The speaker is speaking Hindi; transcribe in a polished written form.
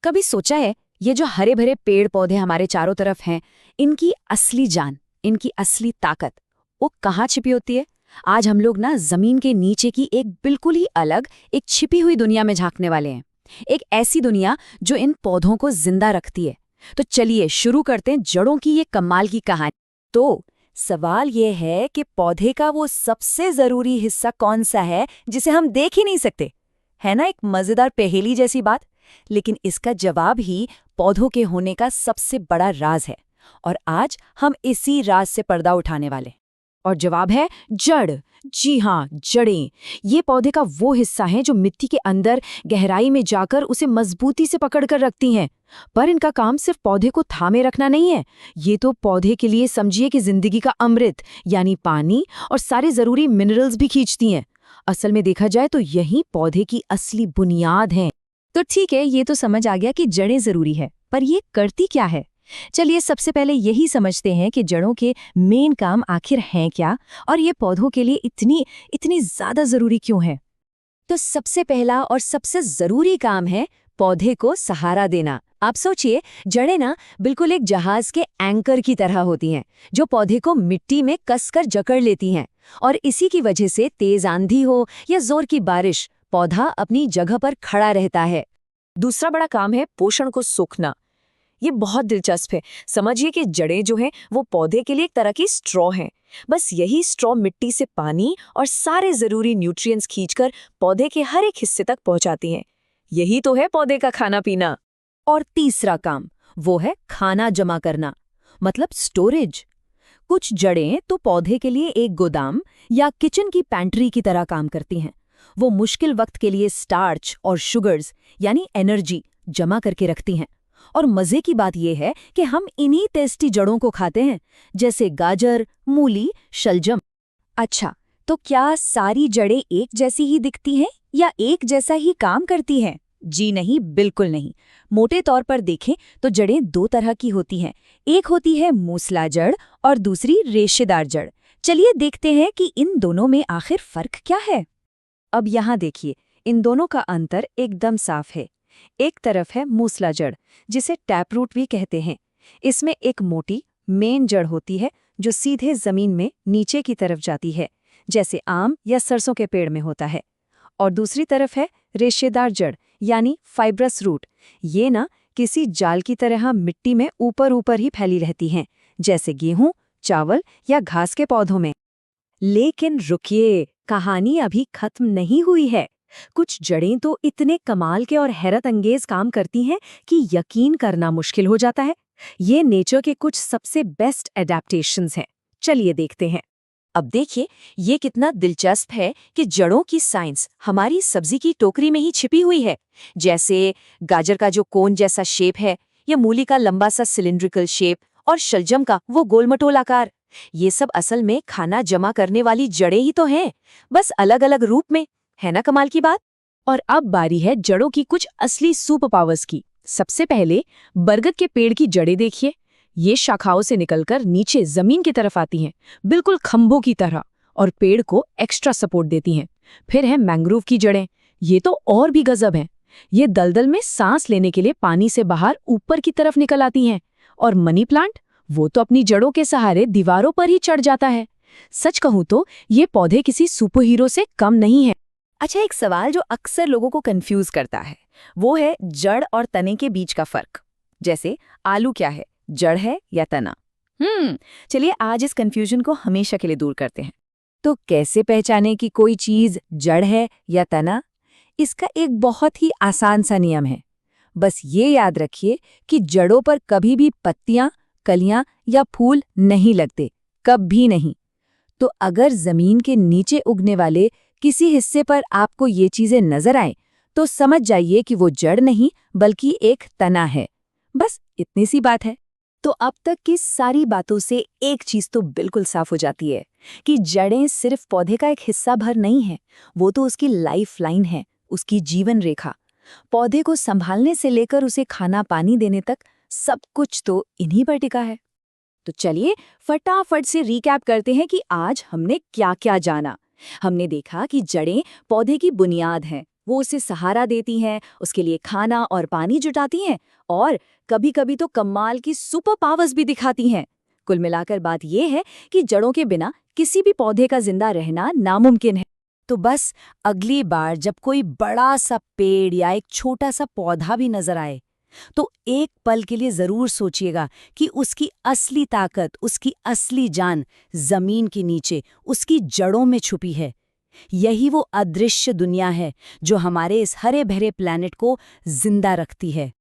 कभी सोचा है ये जो हरे भरे पेड़ पौधे हमारे चारों तरफ हैं, इनकी असली जान, इनकी असली ताकत वो कहाँ छिपी होती है? आज हम लोग ना जमीन के नीचे की एक बिल्कुल ही अलग, एक छिपी हुई दुनिया में झांकने वाले हैं। एक ऐसी दुनिया जो इन पौधों को जिंदा रखती है। तो चलिए शुरू करते हैं जड़ों की ये कमाल की कहानी। तो सवाल ये है कि पौधे का वो सबसे जरूरी हिस्सा कौन सा है जिसे हम देख ही नहीं सकते? है ना एक मजेदार पहेली जैसी बात। लेकिन इसका जवाब ही पौधों के होने का सबसे बड़ा राज है। और आज हम इसी राज से पर्दा उठाने वाले। और जवाब है जड़। जी हाँ, जड़ें। ये पौधे का वो हिस्सा है जो मिट्टी के अंदर गहराई में जाकर उसे मजबूती से पकड़कर रखती हैं। पर इनका काम सिर्फ पौधे को थामे रखना नहीं है। ये तो पौधे के लिए समझिए कि जिंदगी का अमृत यानी पानी और सारे जरूरी मिनरल्स भी खींचती हैं। असल में देखा जाए तो यही पौधे की असली बुनियाद है। तो ठीक है, ये तो समझ आ गया कि जड़ें जरूरी है, पर ये करती क्या है? चलिए सबसे पहले यही समझते हैं कि जड़ों के मेन काम आखिर हैं क्या, और ये पौधों के लिए इतनी इतनी ज्यादा जरूरी क्यों है। तो सबसे पहला और सबसे जरूरी काम है पौधे को सहारा देना। आप सोचिए, जड़ें ना बिल्कुल एक जहाज के एंकर की तरह होती हैं, जो पौधे को मिट्टी में कसकर जकड़ लेती हैं। और इसी की वजह से तेज आंधी हो या जोर की बारिश, पौधा अपनी जगह पर खड़ा रहता है। दूसरा बड़ा काम है पोषण को सोखना। ये बहुत दिलचस्प है। समझिए कि जड़ें जो हैं वो पौधे के लिए एक तरह की स्ट्रॉ हैं। बस यही स्ट्रॉ मिट्टी से पानी और सारे जरूरी न्यूट्रिएंट्स खींचकर पौधे के हर एक हिस्से तक पहुंचाती हैं। यही तो है पौधे का खाना पीना। और तीसरा काम वो है खाना जमा करना, मतलब स्टोरेज। कुछ जड़ें तो पौधे के लिए एक गोदाम या किचन की पैंट्री की तरह काम करती हैं। वो मुश्किल वक्त के लिए स्टार्च और शुगर्स यानी एनर्जी जमा करके रखती हैं। और मजे की बात यह है कि हम इन्हीं टेस्टी जड़ों को खाते हैं, जैसे गाजर, मूली, शलजम। अच्छा, तो क्या सारी जड़ें एक जैसी ही दिखती हैं या एक जैसा ही काम करती हैं? जी नहीं, बिल्कुल नहीं। मोटे तौर पर देखें तो जड़ें दो तरह की होती हैं। एक होती है मूसला जड़ और दूसरी रेशेदार जड़। चलिए देखते हैं कि इन दोनों में आखिर फर्क क्या है। अब यहाँ देखिए, इन दोनों का अंतर एकदम साफ है। एक तरफ है मूसला जड़, जिसे टैप रूट भी कहते हैं। इसमें एक मोटी मेन जड़ होती है जो सीधे जमीन में नीचे की तरफ जाती है, जैसे आम या सरसों के पेड़ में होता है। और दूसरी तरफ है रेशेदार जड़ यानी फाइब्रस रूट। ये ना किसी जाल की तरह मिट्टी में ऊपर ऊपर ही फैली रहती हैं, जैसे गेहूं, चावल या घास के पौधों में। लेकिन रुकिए, कहानी अभी खत्म नहीं हुई है। कुछ जड़ें तो इतने कमाल के और हैरत अंगेज काम करती हैं कि यकीन करना मुश्किल हो जाता है। ये नेचर के कुछ सबसे बेस्ट एडेप्टेशंस हैं। चलिए देखते हैं। अब देखिए, ये कितना दिलचस्प है कि जड़ों की साइंस हमारी सब्जी की टोकरी में ही छिपी हुई है। जैसे गाजर का जो कोन जैसा शेप है, या मूली का लंबा सा सिलिंड्रिकल शेप, और शलजम का वो गोलमटोल आकार। ये सब असल में खाना जमा करने वाली जड़ें ही तो हैं, बस अलग अलग रूप में। है ना कमाल की बात? और अब बारी है जड़ों की कुछ असली सुपर पावर्स की। सबसे पहले बरगद के पेड़ की जड़ें देखिए। ये शाखाओं से निकलकर नीचे जमीन की तरफ आती हैं, बिल्कुल खंभों की तरह, और पेड़ को एक्स्ट्रा सपोर्ट देती हैं। फिर है मैंग्रोव की जड़ें। ये तो और भी गजब हैं। ये दलदल में सांस लेने के लिए पानी से बाहर ऊपर की तरफ निकल आती हैं। और मनी प्लांट, वो तो अपनी जड़ों के सहारे दीवारों पर ही चढ़ जाता है। सच कहूं तो ये पौधे किसी सुपर हीरो से कम नहीं है। अच्छा, एक सवाल जो अक्सर लोगों को कंफ्यूज करता है, वो है जड़ और तने के बीच का फर्क। जैसे आलू क्या है, जड़ है या तना? चलिए आज इस कंफ्यूजन को हमेशा के लिए दूर करते हैं। तो कैसे पहचाने कि कोई चीज जड़ है या तना? इसका एक बहुत ही आसान सा नियम है। बस ये याद रखिए कि जड़ों पर कभी भी पत्तियां, कलियां या फूल नहीं लगते, कभी नहीं। तो अगर जमीन के नीचे उगने वाले किसी हिस्से पर आपको ये चीजें नजर आए, तो समझ जाइए कि वो जड़ नहीं बल्कि एक तना है। बस इतनी सी बात है। तो अब तक की सारी बातों से एक चीज तो बिल्कुल साफ हो जाती है कि जड़ें सिर्फ पौधे का एक हिस्सा भर नहीं है, वो तो उसकी लाइफ लाइन है, उसकी जीवन रेखा। पौधे को संभालने से लेकर उसे खाना पानी देने तक सब कुछ तो इन्हीं पर टिका है। तो चलिए फटाफट से रिकैप करते हैं कि आज हमने क्या क्या जाना। हमने देखा कि जड़ें पौधे की बुनियाद हैं, वो उसे सहारा देती हैं, उसके लिए खाना और पानी जुटाती हैं और कभी-कभी तो कमाल की सुपर पावर्स भी दिखाती हैं। कुल मिलाकर बात ये है कि जड़ों के बिना किसी भी पौधे का जिंदा रहना नामुमकिन है। तो बस अगली बार जब कोई बड़ा सा पेड़ या एक छोटा सा पौधा भी नजर आए, तो एक पल के लिए जरूर सोचिएगा कि उसकी असली ताकत, उसकी असली जान जमीन के नीचे, उसकी जड़ों में छुपी है। यही वो अदृश्य दुनिया है जो हमारे इस हरे भरे प्लैनेट को जिंदा रखती है।